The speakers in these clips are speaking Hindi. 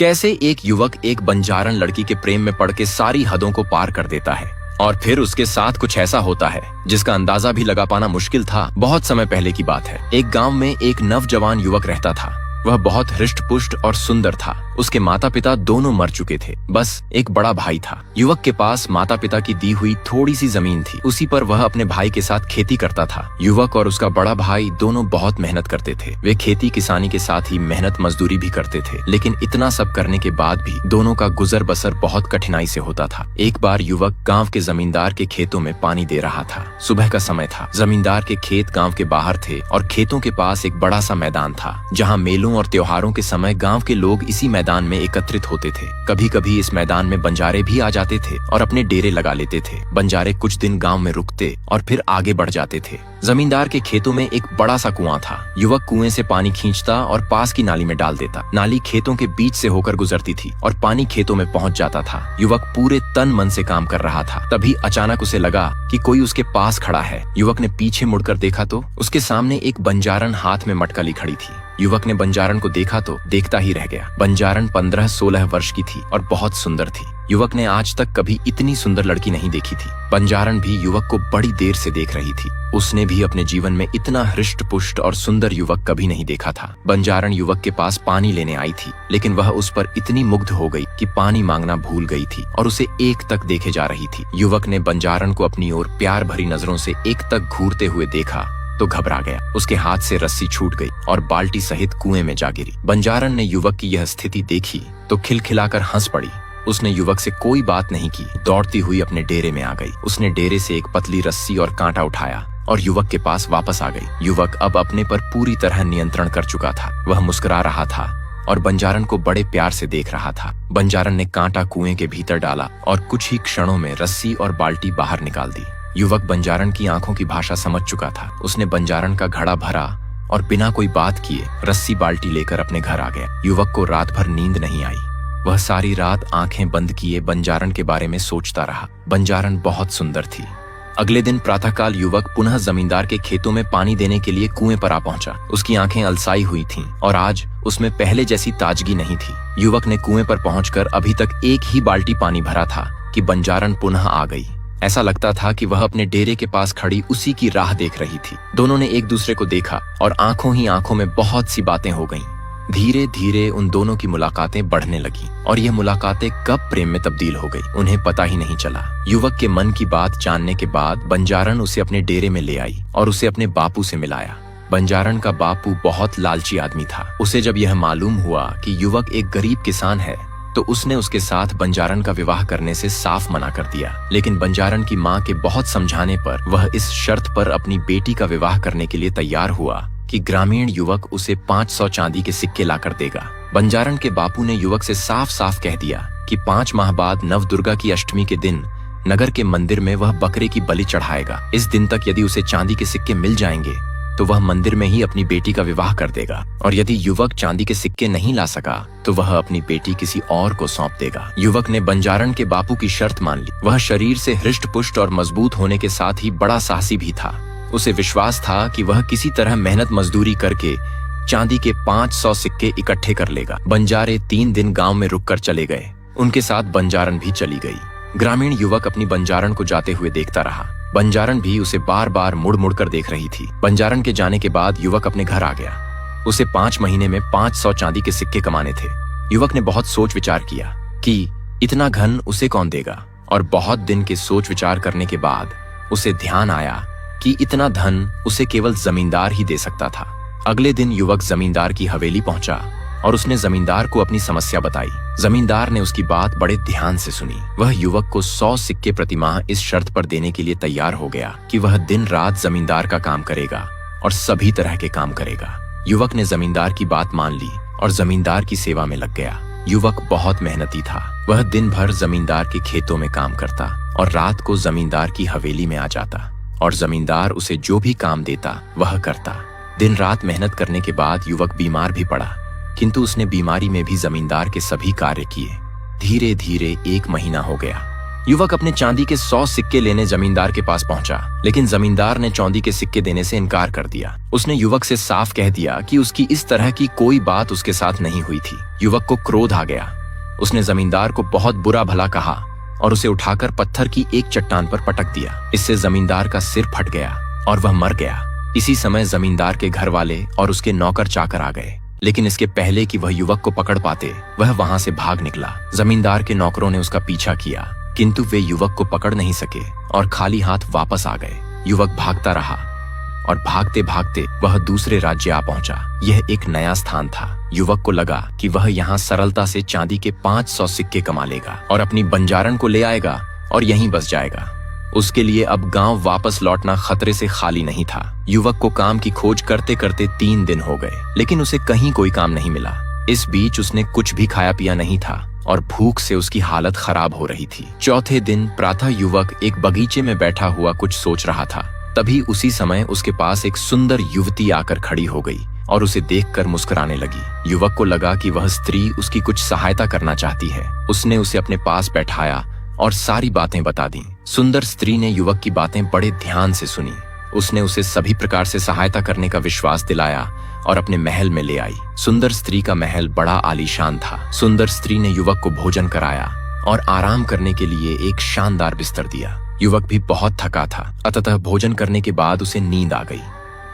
कैसे एक युवक एक बंजारन लड़की के प्रेम में पड़ के सारी हदों को पार कर देता है और फिर उसके साथ कुछ ऐसा होता है जिसका अंदाजा भी लगा पाना मुश्किल था। बहुत समय पहले की बात है। एक गांव में एक नवजवान युवक रहता था। वह बहुत हृष्ट पुष्ट और सुंदर था। उसके माता पिता दोनों मर चुके थे, बस एक बड़ा भाई था। युवक के पास माता पिता की दी हुई थोड़ी सी जमीन थी, उसी पर वह अपने भाई के साथ खेती करता था। युवक और उसका बड़ा भाई दोनों बहुत मेहनत करते थे। वे खेती किसानी के साथ ही मेहनत मजदूरी भी करते थे, लेकिन इतना सब करने के बाद भी दोनों का गुजर बसर बहुत कठिनाई से होता था। एक बार युवक गाँव के जमींदार के खेतों में पानी दे रहा था। सुबह का समय था। जमींदार के खेत गाँव के बाहर थे और खेतों के पास एक बड़ा सा मैदान था, जहाँ मेलों और त्योहारों के समय गांव के लोग इसी मैदान में एकत्रित होते थे। कभी कभी इस मैदान में बंजारे भी आ जाते थे और अपने डेरे लगा लेते थे। बंजारे कुछ दिन गांव में रुकते और फिर आगे बढ़ जाते थे। जमींदार के खेतों में एक बड़ा सा कुआं था। युवक कुएं से पानी खींचता और पास की नाली में डाल देता। नाली खेतों के बीच से होकर गुजरती थी और पानी खेतों में पहुंच जाता था। युवक पूरे तन मन से काम कर रहा था। तभी अचानक उसे लगा कि कोई उसके पास खड़ा है। युवक ने पीछे मुड़कर देखा तो उसके सामने एक बंजारन हाथ में मटका ली खड़ी थी। युवक ने बंजारन को देखा तो देखता ही रह गया। बंजारन 15-16 वर्ष की थी और बहुत सुंदर थी। युवक ने आज तक कभी इतनी सुंदर लड़की नहीं देखी थी। बंजारन भी युवक को बड़ी देर से देख रही थी। उसने भी अपने जीवन में इतना हृष्ट पुष्ट और सुंदर युवक कभी नहीं देखा था। बंजारन युवक के पास पानी लेने आई थी, लेकिन वह उस पर इतनी मुग्ध हो गई कि पानी मांगना भूल गई थी और उसे एक तक देखे जा रही थी। युवक ने बंजारन को अपनी ओर प्यार भरी नजरों से एक तक घूरते हुए देखा तो घबरा गया। उसके हाथ से रस्सी छूट गई और बाल्टी सहित कुएं में जा गिरी। बंजारन ने युवक की यह स्थिति देखी तो खिलखिलाकर हंस पड़ी। उसने युवक से कोई बात नहीं की, दौड़ती हुई अपने डेरे में आ गई। उसने डेरे से एक पतली रस्सी और कांटा उठाया और युवक के पास वापस आ गई। युवक अब अपने पर पूरी तरह नियंत्रण कर चुका था। वह मुस्कुरा रहा था और बंजारन को बड़े प्यार से देख रहा था। बंजारन ने कांटा कुएं के भीतर डाला और कुछ ही क्षणों में रस्सी और बाल्टी बाहर निकाल दी। युवक बंजारन की आंखों की भाषा समझ चुका था। उसने बंजारन का घड़ा भरा और बिना कोई बात किए रस्सी बाल्टी लेकर अपने घर आ गया। युवक को रात भर नींद नहीं आई। वह सारी रात आंखें बंद किए बंजारन के बारे में सोचता रहा। बंजारन बहुत सुंदर थी। अगले दिन प्रातःकाल युवक पुनः जमींदार के खेतों में पानी देने के लिए कुएं पर आ पहुंचा। उसकी आंखें अलसाई हुई थीं और आज उसमें पहले जैसी ताजगी नहीं थी। युवक ने कुएं पर पहुंचकर अभी तक एक ही बाल्टी पानी भरा था कि बंजारन पुनः आ गई। ऐसा लगता था कि वह अपने डेरे के पास खड़ी उसी की राह देख रही थी। दोनों ने एक दूसरे को देखा और आंखों ही आंखों में बहुत सी बातें हो गईं। धीरे धीरे उन दोनों की मुलाकातें बढ़ने लगी और यह मुलाकातें कब प्रेम में तब्दील हो गई उन्हें पता ही नहीं चला। युवक के मन की बात जानने के बाद बंजारन उसे अपने डेरे में ले आई और उसे अपने बापू से मिलाया। बंजारन का बापू बहुत लालची आदमी था। उसे जब यह मालूम हुआ कि युवक एक गरीब किसान है तो उसने उसके साथ बंजारन का विवाह करने से साफ मना कर दिया। लेकिन बंजारन की मां के बहुत समझाने पर वह इस शर्त पर अपनी बेटी का विवाह करने के लिए तैयार हुआ कि ग्रामीण युवक उसे 500 चांदी के सिक्के लाकर देगा। बंजारन के बापू ने युवक से साफ साफ कह दिया कि 5 माह बाद नवदुर्गा की अष्टमी के दिन नगर के मंदिर में वह बकरे की बलि चढ़ाएगा। इस दिन तक यदि उसे चांदी के सिक्के मिल जाएंगे तो वह मंदिर में ही अपनी बेटी का विवाह कर देगा और यदि युवक चांदी के सिक्के नहीं ला सका तो वह अपनी बेटी किसी और को सौंप देगा। युवक ने बंजारन के बापू की शर्त मान ली। वह शरीर से हृष्ट पुष्ट और मजबूत होने के साथ ही बड़ा साहसी भी था। उसे विश्वास था कि वह किसी तरह मेहनत मजदूरी करके चांदी के 500 सिक्के इकट्ठे कर लेगा। बंजारे 3 दिन गाँव में रुक कर चले गए। उनके साथ बंजारन भी चली गई। ग्रामीण युवक अपनी बंजारन को जाते हुए देखता रहा। बंजारन भी उसे बार बार मुड़ मुड़ कर देख रही थी। बंजारन के जाने के बाद युवक अपने घर आ गया। उसे 5 महीने में 500 चांदी के सिक्के कमाने थे। युवक ने बहुत सोच विचार किया कि इतना धन उसे कौन देगा और बहुत दिन के सोच विचार करने के बाद उसे ध्यान आया कि इतना धन उसे केवल जमींदार ही दे सकता था। अगले दिन युवक जमींदार की हवेली पहुंचा और उसने जमींदार को अपनी समस्या बताई। जमींदार ने उसकी बात बड़े ध्यान से सुनी। वह युवक को 100 सिक्के प्रतिमाह इस शर्त पर देने के लिए तैयार हो गया कि वह दिन रात जमींदार का काम करेगा और सभी तरह के काम करेगा। युवक ने जमींदार की बात मान ली और जमींदार की सेवा में लग गया। युवक बहुत मेहनती था। वह दिन भर जमींदार के खेतों में काम करता और रात को जमींदार की हवेली में आ जाता और जमींदार उसे जो भी काम देता वह करता। दिन रात मेहनत करने के बाद युवक बीमार भी पड़ा, किंतु उसने बीमारी में भी जमींदार के सभी कार्य किए। धीरे धीरे 1 महीना हो गया। युवक अपने चांदी के 100 सिक्के लेने जमींदार के पास पहुंचा, लेकिन जमींदार ने चांदी के सिक्के देने से इनकार कर दिया। उसने युवक से साफ कह दिया कि उसकी इस तरह की कोई बात उसके साथ नहीं हुई थी। युवक को क्रोध आ गया। उसने जमींदार को बहुत बुरा भला कहा और उसे उठाकर पत्थर की एक चट्टान पर पटक दिया। इससे जमींदार का सिर फट गया और वह मर गया। इसी समय जमींदार के घर वाले और उसके नौकर चाकर आ गए, लेकिन इसके पहले कि वह युवक को पकड़ पाते वह वहां से भाग निकला। जमींदार के नौकरों ने उसका पीछा किया, किंतु वे युवक को पकड़ नहीं सके और खाली हाथ वापस आ गए। युवक भागता रहा और भागते भागते वह दूसरे राज्य आ पहुंचा। यह एक नया स्थान था। युवक को लगा कि वह यहाँ सरलता से चांदी के 500 सिक्के कमा लेगा और अपनी बंजारन को ले आएगा और यहीं बस जाएगा। उसके लिए अब गांव वापस लौटना खतरे से खाली नहीं था। युवक को काम की खोज करते करते 3 दिन हो गए, लेकिन उसे कहीं कोई काम नहीं मिला। इस बीच उसने कुछ भी खाया पिया नहीं था और भूख से उसकी हालत खराब हो रही थी। चौथे दिन प्रातः युवक एक बगीचे में बैठा हुआ कुछ सोच रहा था। तभी उसी समय उसके पास एक सुंदर युवती आकर खड़ी हो गई और उसे देखकर मुस्कुराने लगी। युवक को लगा कि वह स्त्री उसकी कुछ सहायता करना चाहती है। उसने उसे अपने पास बैठाया और सारी बातें बता दी। सुंदर स्त्री ने युवक की बातें बड़े ध्यान से सुनी। उसने उसे सभी प्रकार से सहायता करने का विश्वास दिलाया और अपने महल में ले आई। सुंदर स्त्री का महल बड़ा आलीशान था। सुंदर स्त्री ने युवक को भोजन कराया और आराम करने के लिए एक शानदार बिस्तर दिया। युवक भी बहुत थका था, अतः भोजन करने के बाद उसे नींद आ गई।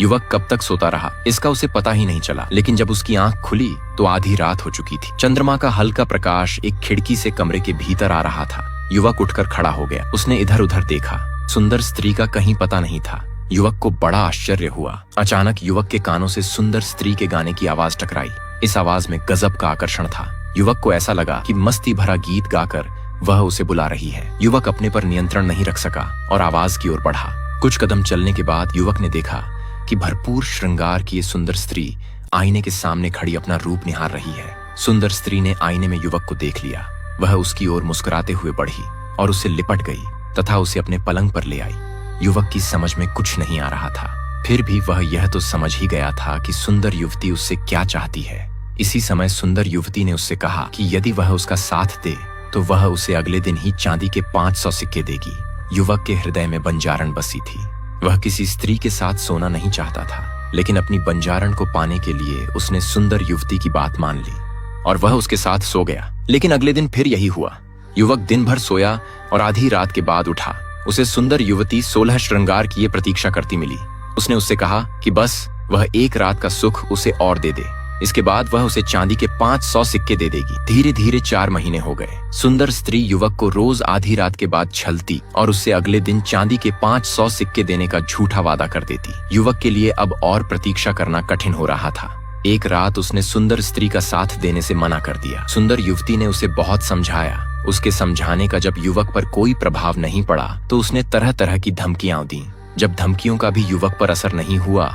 युवक कब तक सोता रहा इसका उसे पता ही नहीं चला, लेकिन जब उसकी आंख खुली तो आधी रात हो चुकी थी। चंद्रमा का हल्का प्रकाश एक खिड़की से कमरे के भीतर आ रहा था। युवक उठकर खड़ा हो गया। उसने इधर उधर देखा। सुंदर स्त्री का कहीं पता नहीं था। युवक को बड़ा आश्चर्य हुआ। अचानक युवक के कानों से सुंदर स्त्री के गाने की आवाज टकराई। इस आवाज में गजब का आकर्षण था। युवक को ऐसा लगा कि मस्ती भरा गीत गाकर वह उसे बुला रही है। युवक अपने पर नियंत्रण नहीं रख सका और आवाज की ओर बढ़ा। कुछ कदम चलने के बाद युवक ने देखा कि भरपूर श्रृंगार की ये सुंदर स्त्री आईने के सामने खड़ी अपना रूप निहार रही है। सुंदर स्त्री ने आईने में युवक को देख लिया। वह उसकी ओर मुस्कुराते हुए बढ़ी और उससे लिपट गई तथा उसे अपने पलंग पर ले आई। युवक की समझ में कुछ नहीं आ रहा था, फिर भी वह यह तो समझ ही गया था कि सुंदर युवती उससे क्या चाहती है। इसी समय सुंदर युवती ने उससे कहा कि यदि वह उसका साथ दे तो वह उसे अगले दिन ही चांदी के 500 सिक्के देगी। युवक के हृदय में बंजारन बसी थी। वह किसी स्त्री के साथ सोना नहीं चाहता था, लेकिन अपनी बंजारन को पाने के लिए उसने सुंदर युवती की बात मान ली और वह उसके साथ सो गया। लेकिन अगले दिन फिर यही हुआ। युवक दिन भर सोया और आधी रात के बाद उठा। उसे सुंदर युवती 16 श्रृंगार की प्रतीक्षा करती मिली। उसने उससे कहा कि बस वह एक रात का सुख उसे और दे दे, इसके बाद वह उसे चांदी के 500 सिक्के दे देगी। धीरे धीरे 4 महीने हो गए। सुंदर स्त्री युवक को रोज आधी रात के बाद छलती और उससे अगले दिन चांदी के 500 सिक्के देने का झूठा वादा कर देती। युवक के लिए अब और प्रतीक्षा करना कठिन हो रहा था। एक रात उसने सुंदर स्त्री का साथ देने से मना कर दिया। सुंदर युवती ने उसे बहुत समझाया। उसके समझाने का जब युवक पर कोई प्रभाव नहीं पड़ा तो उसने तरह तरह की धमकियां दी। जब धमकियों का भी युवक पर असर नहीं हुआ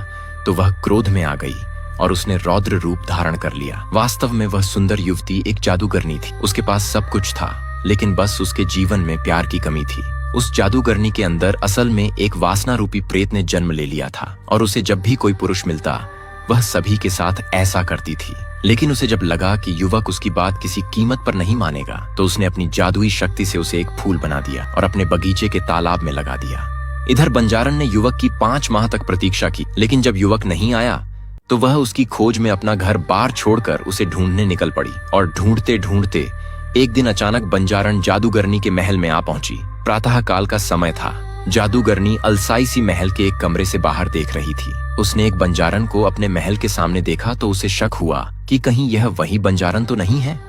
तो वह क्रोध में आ गई और उसने रौद्र रूप धारण कर लिया। वास्तव में वह सुंदर युवती एक जादूगरनी थी। उसके पास सब कुछ था, लेकिन बस उसके जीवन में प्यार की कमी थी। उस जादूगरनी के अंदर असल में एक वासना रूपी प्रेत ने जन्म ले लिया था और उसे जब भी कोई पुरुष मिलता वह सभी के साथ ऐसा करती थी। लेकिन उसे जब लगा कि युवक उसकी बात किसी कीमत पर नहीं मानेगा तो उसने अपनी जादुई शक्ति से उसे एक फूल बना दिया और अपने बगीचे के तालाब में लगा दिया। इधर बंजारन ने युवक की 5 माह तक प्रतीक्षा की, लेकिन जब युवक नहीं आया तो वह उसकी खोज में अपना घर बार छोड़कर उसे ढूंढने निकल पड़ी। और ढूंढते ढूंढते एक दिन अचानक बंजारन जादूगरनी के महल में आ पहुंची। प्रातः काल का समय था। जादूगरनी अलसाई सी महल के एक कमरे से बाहर देख रही थी। उसने एक बंजारन को अपने महल के सामने देखा तो उसे शक हुआ कि कहीं यह वही बंजारन तो नहीं है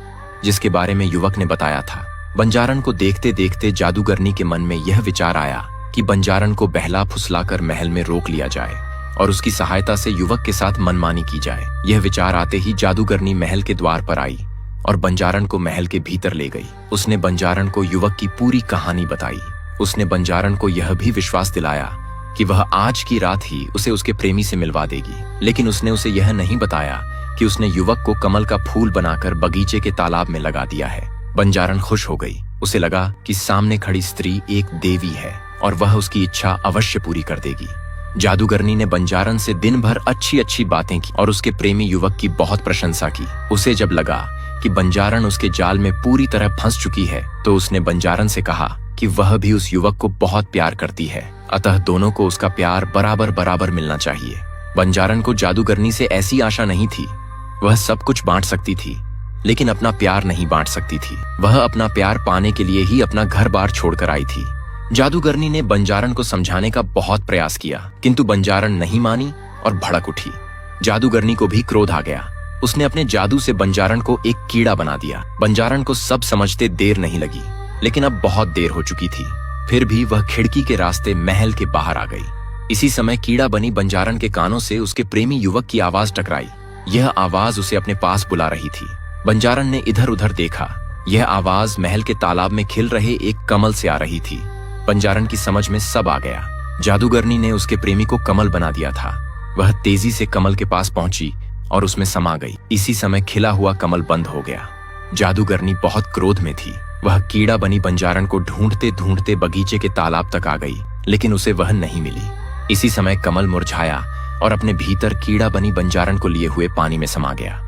जिसके बारे में युवक ने बताया था। बंजारन को देखते देखते जादूगरनी के मन में यह विचार आया कि बंजारन को बहला फुसलाकर महल में रोक लिया जाए और उसकी सहायता से युवक के साथ मनमानी की जाए। यह विचार आते ही जादूगरनी महल के द्वार पर आई और बंजारन को महल के भीतर ले गई। उसने बंजारन को युवक की पूरी कहानी बताई। उसने बंजारन को यह भी विश्वास दिलाया कि वह आज की रात ही उसे उसके प्रेमी से मिलवा देगी। लेकिन उसने उसे यह नहीं बताया कि उसने युवक को कमल का फूल बनाकर बगीचे के तालाब में लगा दिया है। बंजारन खुश हो गई। उसे लगा कि सामने खड़ी स्त्री एक देवी है और वह उसकी इच्छा अवश्य पूरी कर देगी। जादूगरनी ने बंजारन से दिन भर अच्छी अच्छी बातें की और उसके प्रेमी युवक की बहुत प्रशंसा की। उसे जब लगा कि बंजारन उसके जाल में पूरी तरह फंस चुकी है तो उसने बंजारन से कहा कि वह भी उस युवक को बहुत प्यार करती है, अतः दोनों को उसका प्यार बराबर बराबर मिलना चाहिए। बंजारन को जादूगरनी से ऐसी आशा नहीं थी। वह सब कुछ बांट सकती थी, लेकिन अपना प्यार नहीं बांट सकती थी। वह अपना प्यार पाने के लिए ही अपना घर बार छोड़कर आई थी। जादूगरनी ने बंजारन को समझाने का बहुत प्रयास किया, किंतु बंजारन नहीं मानी और भड़क उठी। जादूगरनी को भी क्रोध आ गया। उसने अपने जादू से बंजारन को एक कीड़ा बना दिया। बंजारन को सब समझते देर नहीं लगी, लेकिन अब बहुत देर हो चुकी थी। फिर भी वह खिड़की के रास्ते महल के बाहर आ गई। इसी समय कीड़ा बनी बंजारन के कानों से उसके प्रेमी युवक की आवाज टकराई। यह आवाज उसे अपने पास बुला रही थी। बंजारन ने इधर उधर देखा। यह आवाज महल के तालाब में खिल रहे एक कमल से आ रही थी। बंजारन की समझ में सब आ गया। जादूगरनी ने उसके प्रेमी को कमल बना दिया था। वह तेजी से कमल के पास पहुंची और उसमें समा गई। इसी समय खिला हुआ कमल बंद हो गया। जादूगरनी बहुत क्रोध में थी। वह कीड़ा बनी बंजारन को ढूंढते ढूंढते बगीचे के तालाब तक आ गई, लेकिन उसे वह नहीं मिली। इसी समय कमल मुरझाया और अपने भीतर कीड़ा बनी बंजारन को लिए हुए पानी में समा गया।